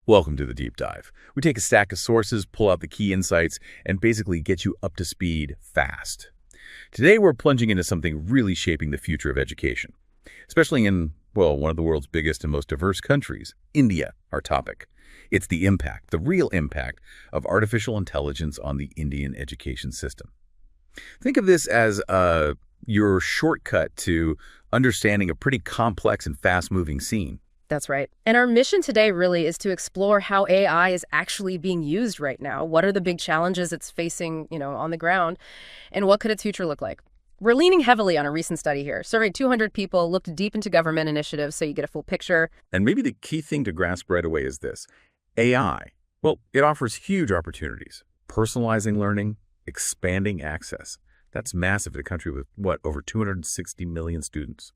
Welcome to the Deep Dive. We take a stack of sources, pull out the key insights, and basically get you up to speed fast. Today, we're plunging into something really shaping the future of education, especially in, well, one of the world's biggest and most diverse countries, India, our topic. It's the impact, the real impact of artificial intelligence on the Indian education system. Think of this as your shortcut to understanding a pretty complex and fast-moving scene. That's right. And our mission today really is to explore how AI is actually being used right now. What are the big challenges it's facing, on the ground? And what could its future look like? We're leaning heavily on a recent study here. Surveyed 200 people, looked deep into government initiatives so you get a full picture. And maybe the key thing to grasp right away is this. AI, well, it offers huge opportunities. Personalizing learning, expanding access. That's massive in a country with, over 260 million students.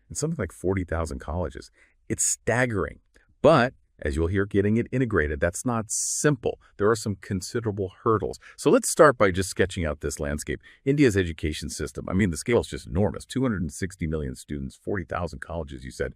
And something like 40,000 colleges. It's staggering. But, as you'll hear, getting it integrated, that's not simple. There are some considerable hurdles. So let's start by just sketching out this landscape. India's education system, the scale is just enormous. 260 million students, 40,000 colleges, you said.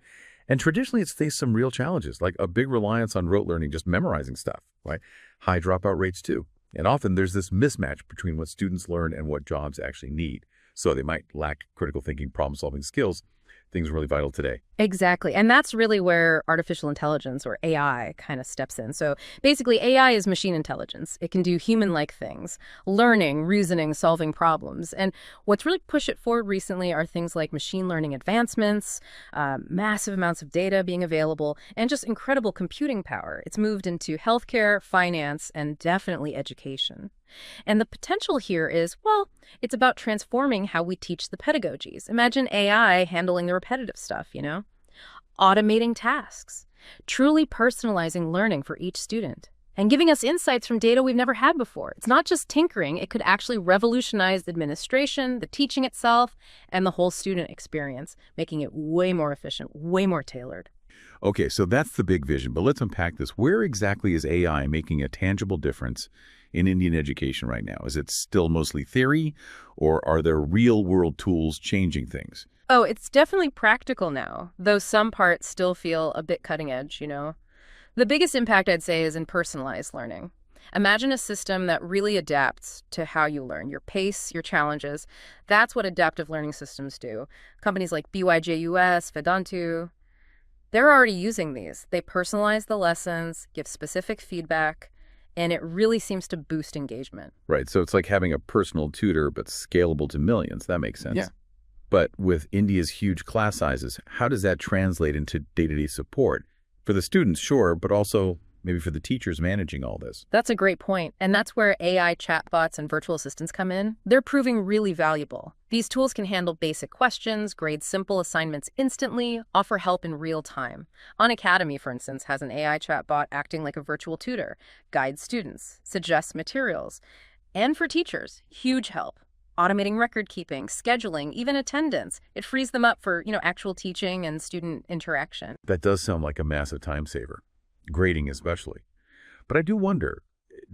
And traditionally, it's faced some real challenges, like a big reliance on rote learning, just memorizing stuff, right? High dropout rates, too. And often there's this mismatch between what students learn and what jobs actually need. So they might lack critical thinking, problem-solving skills, things really vital today. Exactly. And that's really where artificial intelligence, or AI, kind of steps in. So basically, AI is machine intelligence. It can do human-like things, learning, reasoning, solving problems. And what's really pushed it forward recently are things like machine learning advancements, massive amounts of data being available, and just incredible computing power. It's moved into healthcare, finance, and definitely education. And the potential here is, it's about transforming how we teach the pedagogies. Imagine AI handling the repetitive stuff, automating tasks, truly personalizing learning for each student, and giving us insights from data we've never had before. It's not just tinkering, it could actually revolutionize the administration, the teaching itself, and the whole student experience, making it way more efficient, way more tailored. Okay, so that's the big vision, but let's unpack this. Where exactly is AI making a tangible difference in Indian education right now? Is it still mostly theory, or are there real-world tools changing things? Oh, it's definitely practical now, though some parts still feel a bit cutting edge, The biggest impact, I'd say, is in personalized learning. Imagine a system that really adapts to how you learn, your pace, your challenges. That's what adaptive learning systems do. Companies like BYJU'S, Vedantu, they're already using these. They personalize the lessons, give specific feedback, and it really seems to boost engagement. Right, so it's like having a personal tutor, but scalable to millions. That makes sense. Yeah. But with India's huge class sizes, how does that translate into day-to-day support? For the students, sure, but also maybe for the teachers managing all this. That's a great point. And that's where AI chatbots and virtual assistants come in. They're proving really valuable. These tools can handle basic questions, grade simple assignments instantly, offer help in real time. Khan Academy, for instance, has an AI chatbot acting like a virtual tutor, guides students, suggests materials. And for teachers, huge help. Automating record keeping, scheduling, even attendance. It frees them up for, actual teaching and student interaction. That does sound like a massive time saver. Grading especially. But I do wonder,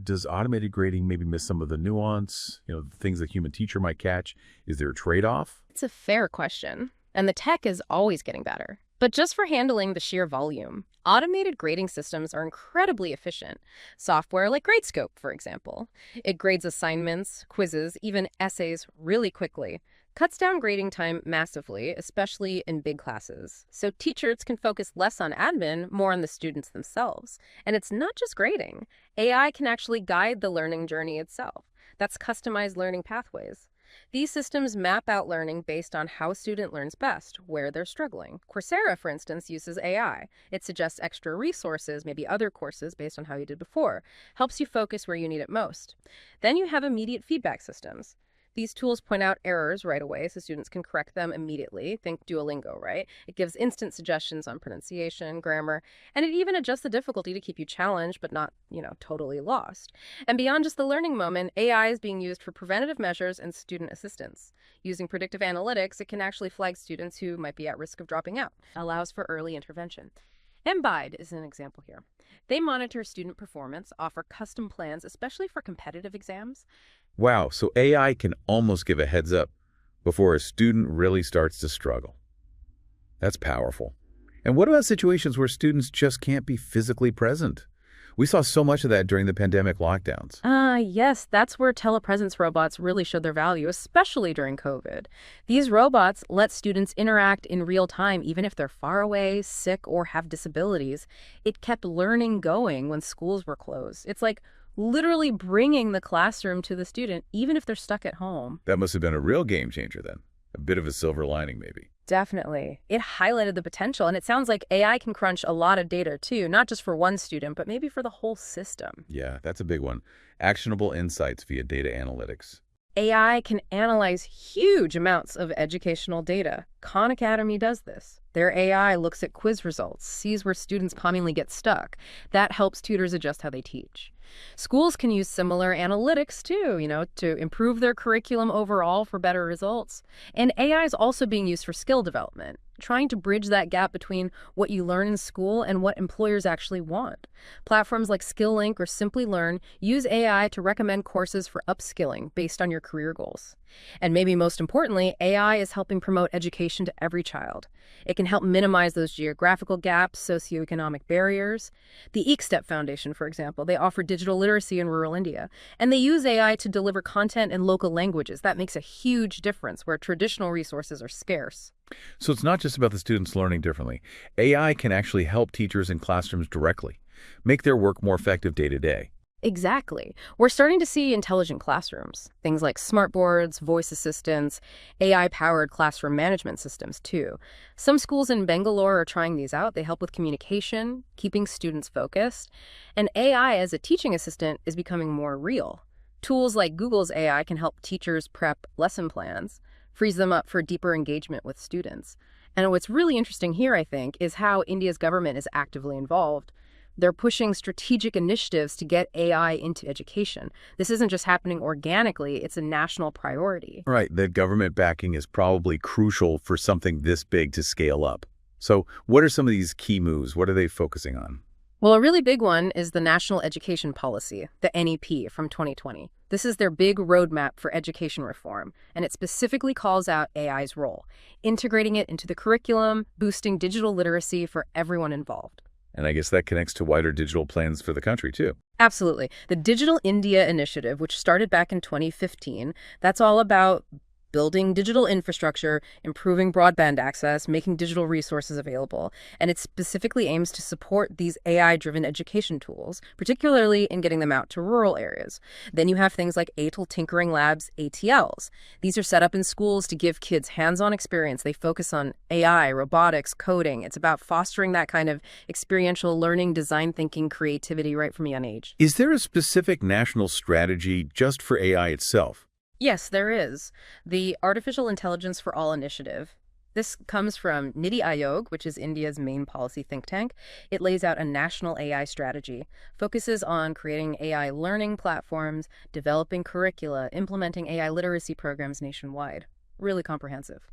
does automated grading maybe miss some of the nuance, the things a human teacher might catch? Is there a trade-off? It's a fair question. And the tech is always getting better. But just for handling the sheer volume, automated grading systems are incredibly efficient. Software like Gradescope, for example. It grades assignments, quizzes, even essays really quickly. Cuts down grading time massively, especially in big classes. So teachers can focus less on admin, more on the students themselves. And it's not just grading. AI can actually guide the learning journey itself. That's customized learning pathways. These systems map out learning based on how a student learns best, where they're struggling. Coursera, for instance, uses AI. It suggests extra resources, maybe other courses based on how you did before. Helps you focus where you need it most. Then you have immediate feedback systems. These tools point out errors right away so students can correct them immediately. Think Duolingo, right? It gives instant suggestions on pronunciation, grammar, and it even adjusts the difficulty to keep you challenged but not, totally lost. And beyond just the learning moment, AI is being used for preventative measures and student assistance. Using predictive analytics, it can actually flag students who might be at risk of dropping out. Allows for early intervention. Embide is an example here. They monitor student performance, offer custom plans, especially for competitive exams. Wow, so AI can almost give a heads up before a student really starts to struggle. That's powerful. And what about situations where students just can't be physically present? We saw so much of that during the pandemic lockdowns. Yes, that's where telepresence robots really showed their value, especially during COVID. These robots let students interact in real time, even if they're far away, sick, or have disabilities. It kept learning going when schools were closed. It's like literally bringing the classroom to the student, even if they're stuck at home. That must have been a real game changer then. A bit of a silver lining, maybe. Definitely. It highlighted the potential, and it sounds like AI can crunch a lot of data too, not just for one student, but maybe for the whole system. Yeah, that's a big one. Actionable insights via data analytics. AI can analyze huge amounts of educational data. Khan Academy does this. Their AI looks at quiz results, sees where students commonly get stuck. That helps tutors adjust how they teach. Schools can use similar analytics too, to improve their curriculum overall for better results. And AI is also being used for skill development, trying to bridge that gap between what you learn in school and what employers actually want. Platforms like SkillLink or Simply Learn use AI to recommend courses for upskilling based on your career goals. And maybe most importantly, AI is helping promote education to every child. It can help minimize those geographical gaps, socioeconomic barriers. The EekStep Foundation, for example, they offer digital literacy in rural India, and they use AI to deliver content in local languages. That makes a huge difference where traditional resources are scarce. So it's not just about the students learning differently. AI can actually help teachers in classrooms directly, make their work more effective day to day. Exactly. We're starting to see intelligent classrooms, things like smart boards, voice assistants, AI-powered classroom management systems, too. Some schools in Bangalore are trying these out. They help with communication, keeping students focused. And AI as a teaching assistant is becoming more real. Tools like Google's AI can help teachers prep lesson plans, frees them up for deeper engagement with students. And what's really interesting here, I think, is how India's government is actively involved. They're pushing strategic initiatives to get AI into education. This isn't just happening organically, it's a national priority. Right, that government backing is probably crucial for something this big to scale up. So what are some of these key moves? What are they focusing on? Well, a really big one is the National Education Policy, the NEP from 2020. This is their big roadmap for education reform, and it specifically calls out AI's role, integrating it into the curriculum, boosting digital literacy for everyone involved. And I guess that connects to wider digital plans for the country, too. Absolutely. The Digital India Initiative, which started back in 2015, that's all about building digital infrastructure, improving broadband access, making digital resources available. And it specifically aims to support these AI-driven education tools, particularly in getting them out to rural areas. Then you have things like ATL Tinkering Labs, ATLs. These are set up in schools to give kids hands-on experience. They focus on AI, robotics, coding. It's about fostering that kind of experiential learning, design thinking, creativity right from a young age. Is there a specific national strategy just for AI itself? Yes, there is. The Artificial Intelligence for All initiative. This comes from Niti Aayog, which is India's main policy think tank. It lays out a national AI strategy, focuses on creating AI learning platforms, developing curricula, implementing AI literacy programs nationwide. Really comprehensive.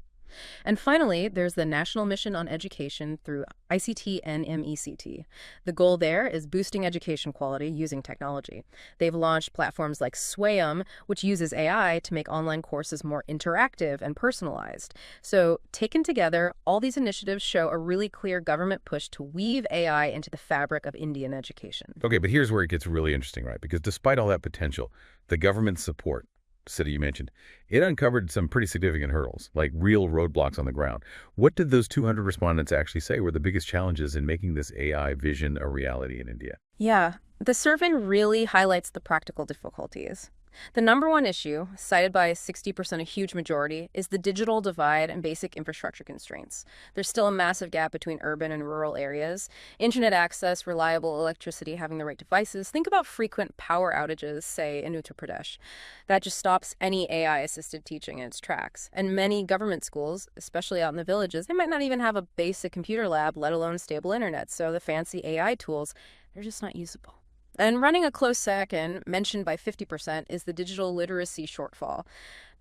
And finally, there's the National Mission on Education through ICT and MECT. The goal there is boosting education quality using technology. They've launched platforms like Swayam, which uses AI to make online courses more interactive and personalized. So, taken together, all these initiatives show a really clear government push to weave AI into the fabric of Indian education. Okay, but here's where it gets really interesting, right? Because despite all that potential, the government's support, city you mentioned, it uncovered some pretty significant hurdles, like real roadblocks on the ground. What did those 200 respondents actually say were the biggest challenges in making this AI vision a reality in India? Yeah, the survey really highlights the practical difficulties. The number one issue, cited by 60%, a huge majority, is the digital divide and basic infrastructure constraints. There's still a massive gap between urban and rural areas. Internet access, reliable electricity, having the right devices. Think about frequent power outages, say, in Uttar Pradesh. That just stops any AI-assisted teaching in its tracks. And many government schools, especially out in the villages, they might not even have a basic computer lab, let alone stable internet. So the fancy AI tools, they're just not usable. And running a close second, mentioned by 50%, is the digital literacy shortfall.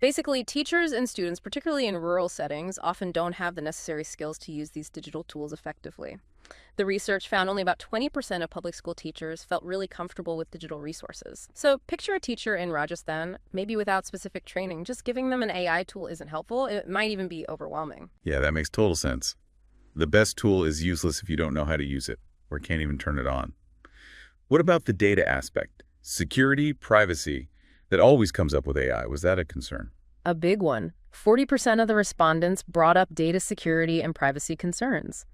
Basically, teachers and students, particularly in rural settings, often don't have the necessary skills to use these digital tools effectively. The research found only about 20% of public school teachers felt really comfortable with digital resources. So picture a teacher in Rajasthan, maybe without specific training. Just giving them an AI tool isn't helpful. It might even be overwhelming. Yeah, that makes total sense. The best tool is useless if you don't know how to use it or can't even turn it on. What about the data aspect? Security, privacy, that always comes up with AI. Was that a concern? A big one. 40% of the respondents brought up data security and privacy concerns.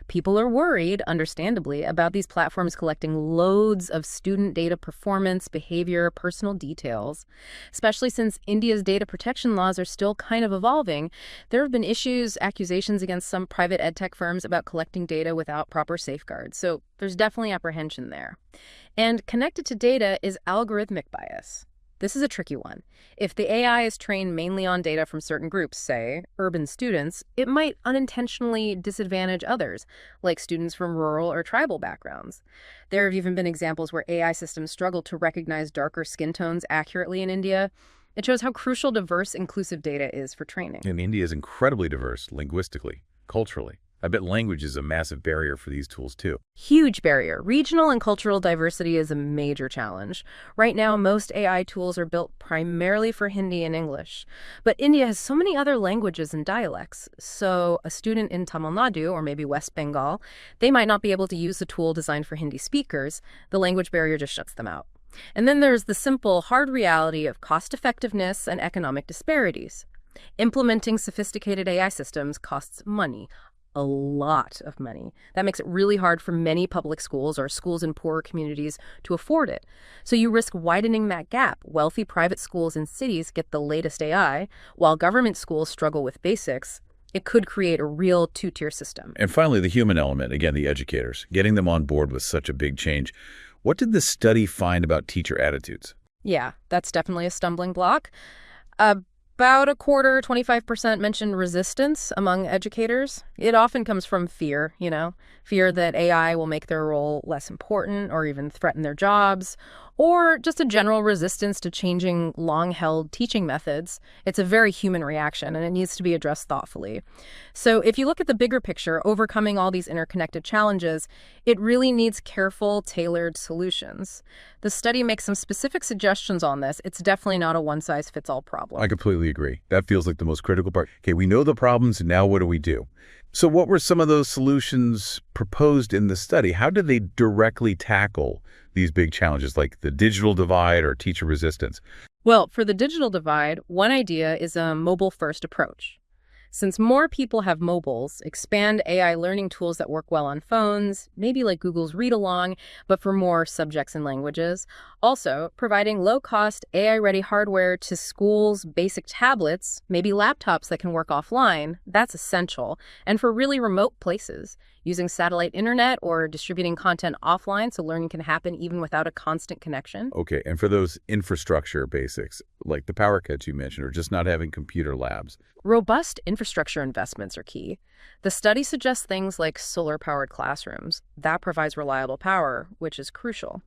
People are worried, understandably, about these platforms collecting loads of student data performance, behavior, personal details. Especially since India's data protection laws are still kind of evolving, there have been accusations against some private edtech firms about collecting data without proper safeguards. So there's definitely apprehension there. And connected to data is algorithmic bias. This is a tricky one. If the AI is trained mainly on data from certain groups, say, urban students, it might unintentionally disadvantage others, like students from rural or tribal backgrounds. There have even been examples where AI systems struggle to recognize darker skin tones accurately in India. It shows how crucial diverse, inclusive data is for training. And India is incredibly diverse linguistically, culturally. I bet language is a massive barrier for these tools, too. Huge barrier. Regional and cultural diversity is a major challenge. Right now, most AI tools are built primarily for Hindi and English. But India has so many other languages and dialects. So a student in Tamil Nadu, or maybe West Bengal, they might not be able to use the tool designed for Hindi speakers. The language barrier just shuts them out. And then there's the simple, hard reality of cost effectiveness and economic disparities. Implementing sophisticated AI systems costs money. A lot of money. That makes it really hard for many public schools or schools in poorer communities to afford it. So you risk widening that gap. Wealthy private schools in cities get the latest AI, while government schools struggle with basics. It could create a real two-tier system. And finally, the human element, again, the educators, getting them on board with such a big change. What did the study find about teacher attitudes? Yeah, that's definitely a stumbling block. About a quarter, 25% mentioned resistance among educators. It often comes from fear, fear that AI will make their role less important or even threaten their jobs, or just a general resistance to changing long-held teaching methods. It's a very human reaction, and it needs to be addressed thoughtfully. So if you look at the bigger picture, overcoming all these interconnected challenges, it really needs careful, tailored solutions. The study makes some specific suggestions on this. It's definitely not a one-size-fits-all problem. I completely agree. That feels like the most critical part. Okay, we know the problems, and now what do we do? So what were some of those solutions proposed in the study? How did they directly tackle these big challenges like the digital divide or teacher resistance? Well, for the digital divide, one idea is a mobile-first approach. Since more people have mobiles, expand AI learning tools that work well on phones, maybe like Google's Read Along, but for more subjects and languages. Also, providing low-cost AI-ready hardware to schools' basic tablets, maybe laptops that can work offline, that's essential. And for really remote places, using satellite internet or distributing content offline so learning can happen even without a constant connection. Okay, and for those infrastructure basics, like the power cuts you mentioned, or just not having computer labs. Robust infrastructure investments are key. The study suggests things like solar-powered classrooms. That provides reliable power, which is crucial.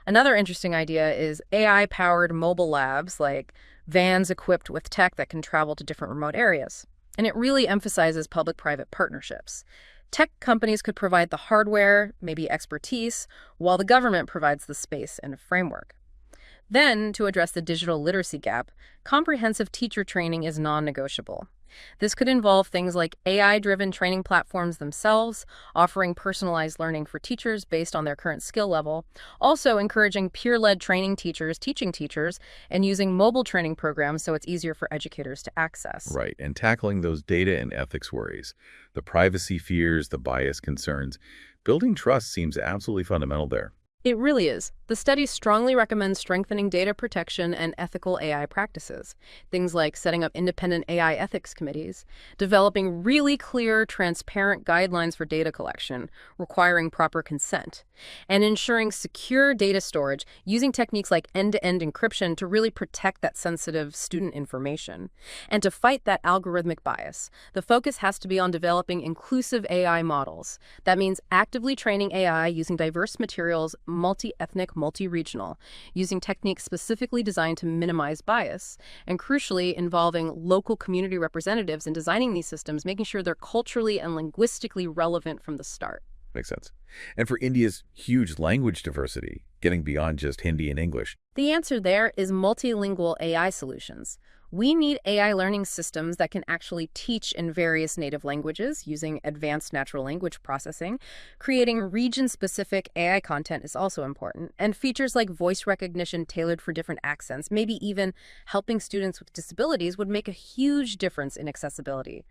Another interesting idea is AI-powered mobile labs, like vans equipped with tech that can travel to different remote areas. And it really emphasizes public-private partnerships. Tech companies could provide the hardware, maybe expertise, while the government provides the space and framework. Then, to address the digital literacy gap, comprehensive teacher training is non-negotiable. This could involve things like AI-driven training platforms themselves, offering personalized learning for teachers based on their current skill level, also encouraging peer-led training teachers, teaching teachers, and using mobile training programs so it's easier for educators to access. Right, and tackling those data and ethics worries, the privacy fears, the bias concerns. Building trust seems absolutely fundamental there. It really is. The study strongly recommends strengthening data protection and ethical AI practices. Things like setting up independent AI ethics committees, developing really clear, transparent guidelines for data collection, requiring proper consent, and ensuring secure data storage using techniques like end-to-end encryption to really protect that sensitive student information. And to fight that algorithmic bias, the focus has to be on developing inclusive AI models. That means actively training AI using diverse materials, multi-ethnic, multi-regional, using techniques specifically designed to minimize bias, and crucially involving local community representatives in designing these systems, making sure they're culturally and linguistically relevant from the start. Makes sense. And for India's huge language diversity, getting beyond just Hindi and English. The answer there is multilingual AI solutions. We need AI learning systems that can actually teach in various native languages using advanced natural language processing. Creating region-specific AI content is also important, and features like voice recognition tailored for different accents, maybe even helping students with disabilities, would make a huge difference in accessibility.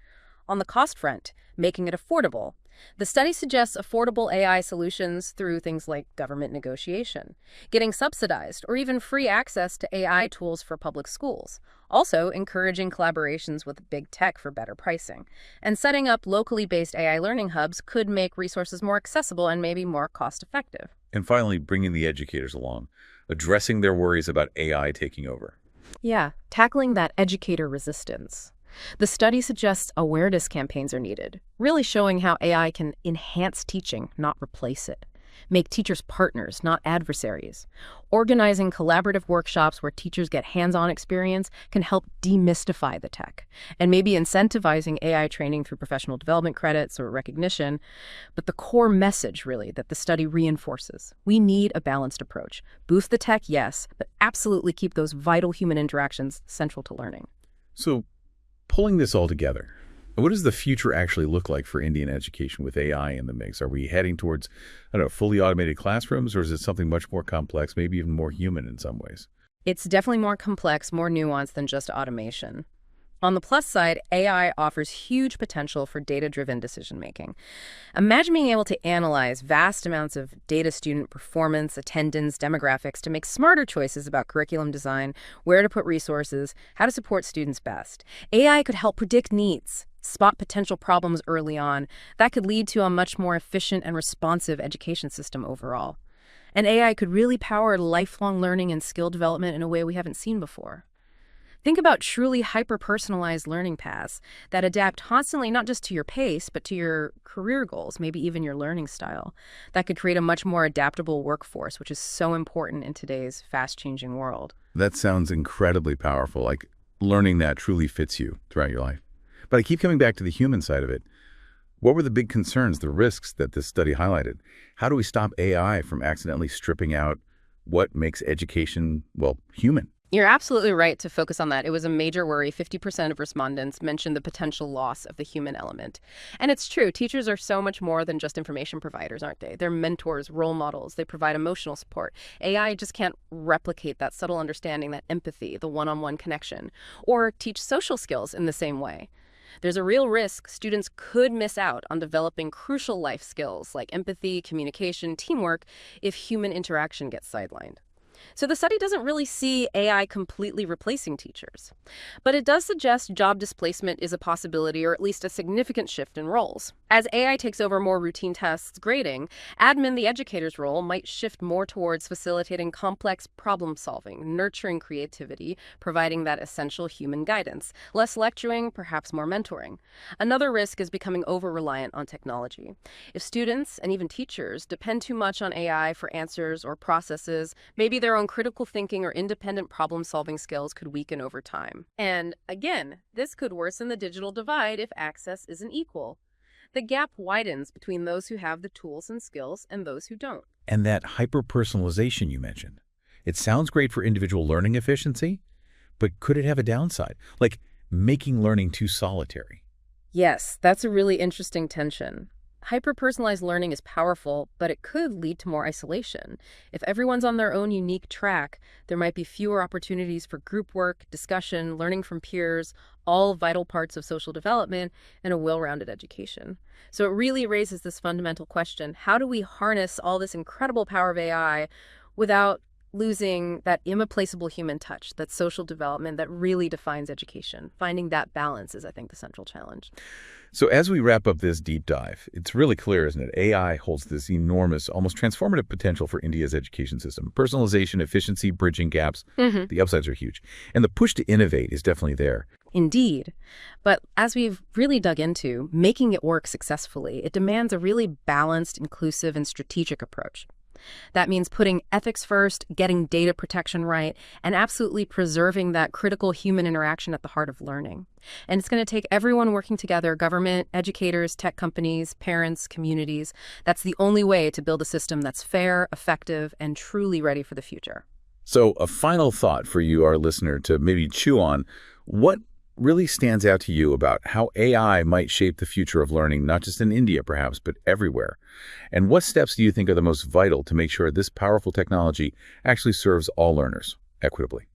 On the cost front, making it affordable. The study suggests affordable AI solutions through things like government negotiation, getting subsidized or even free access to AI tools for public schools, also encouraging collaborations with big tech for better pricing, and setting up locally based AI learning hubs could make resources more accessible and maybe more cost-effective. And finally, bringing the educators along, addressing their worries about AI taking over. Yeah, tackling that educator resistance. The study suggests awareness campaigns are needed, really showing how AI can enhance teaching, not replace it. Make teachers partners, not adversaries. Organizing collaborative workshops where teachers get hands-on experience can help demystify the tech. And maybe incentivizing AI training through professional development credits or recognition. But the core message, really, that the study reinforces: we need a balanced approach. Boost the tech, yes, but absolutely keep those vital human interactions central to learning. So, pulling this all together, what does the future actually look like for Indian education with AI in the mix? Are we heading towards, fully automated classrooms, or is it something much more complex, maybe even more human in some ways? It's definitely more complex, more nuanced than just automation. On the plus side, AI offers huge potential for data-driven decision-making. Imagine being able to analyze vast amounts of data, student performance, attendance, demographics to make smarter choices about curriculum design, where to put resources, how to support students best. AI could help predict needs, spot potential problems early on. That could lead to a much more efficient and responsive education system overall. And AI could really power lifelong learning and skill development in a way we haven't seen before. Think about truly hyper-personalized learning paths that adapt constantly, not just to your pace, but to your career goals, maybe even your learning style. That could create a much more adaptable workforce, which is so important in today's fast-changing world. That sounds incredibly powerful, like learning that truly fits you throughout your life. But I keep coming back to the human side of it. What were the big concerns, the risks that this study highlighted? How do we stop AI from accidentally stripping out what makes education, human? You're absolutely right to focus on that. It was a major worry. 50% of respondents mentioned the potential loss of the human element. And it's true, teachers are so much more than just information providers, aren't they? They're mentors, role models, they provide emotional support. AI just can't replicate that subtle understanding, that empathy, the one-on-one connection, or teach social skills in the same way. There's a real risk students could miss out on developing crucial life skills like empathy, communication, teamwork if human interaction gets sidelined. So the study doesn't really see AI completely replacing teachers, but it does suggest job displacement is a possibility, or at least a significant shift in roles. As AI takes over more routine tasks, grading, admin, the educator's role, might shift more towards facilitating complex problem solving, nurturing creativity, providing that essential human guidance, less lecturing, perhaps more mentoring. Another risk is becoming over-reliant on technology. If students and even teachers depend too much on AI for answers or processes, maybe their own critical thinking or independent problem-solving skills could weaken over time. And again, this could worsen the digital divide if access isn't equal. The gap widens between those who have the tools and skills and those who don't. And that hyper-personalization you mentioned, it sounds great for individual learning efficiency, but could it have a downside, like making learning too solitary? Yes, that's a really interesting tension. Hyper-personalized learning is powerful, but it could lead to more isolation. If everyone's on their own unique track, there might be fewer opportunities for group work, discussion, learning from peers, all vital parts of social development and a well-rounded education. So it really raises this fundamental question: how do we harness all this incredible power of AI without losing that irreplaceable human touch, that social development that really defines education? Finding that balance is, I think, the central challenge. So as we wrap up this deep dive, it's really clear, isn't it? AI holds this enormous, almost transformative potential for India's education system. Personalization, efficiency, bridging gaps, the upsides are huge. And the push to innovate is definitely there. Indeed. But as we've really dug into, making it work successfully, it demands a really balanced, inclusive, and strategic approach. That means putting ethics first, getting data protection right, and absolutely preserving that critical human interaction at the heart of learning. And it's going to take everyone working together: government, educators, tech companies, parents, communities. That's the only way to build a system that's fair, effective, and truly ready for the future. So a final thought for you, our listener, to maybe chew on. What really stands out to you about how AI might shape the future of learning, not just in India perhaps, but everywhere? And what steps do you think are the most vital to make sure this powerful technology actually serves all learners equitably?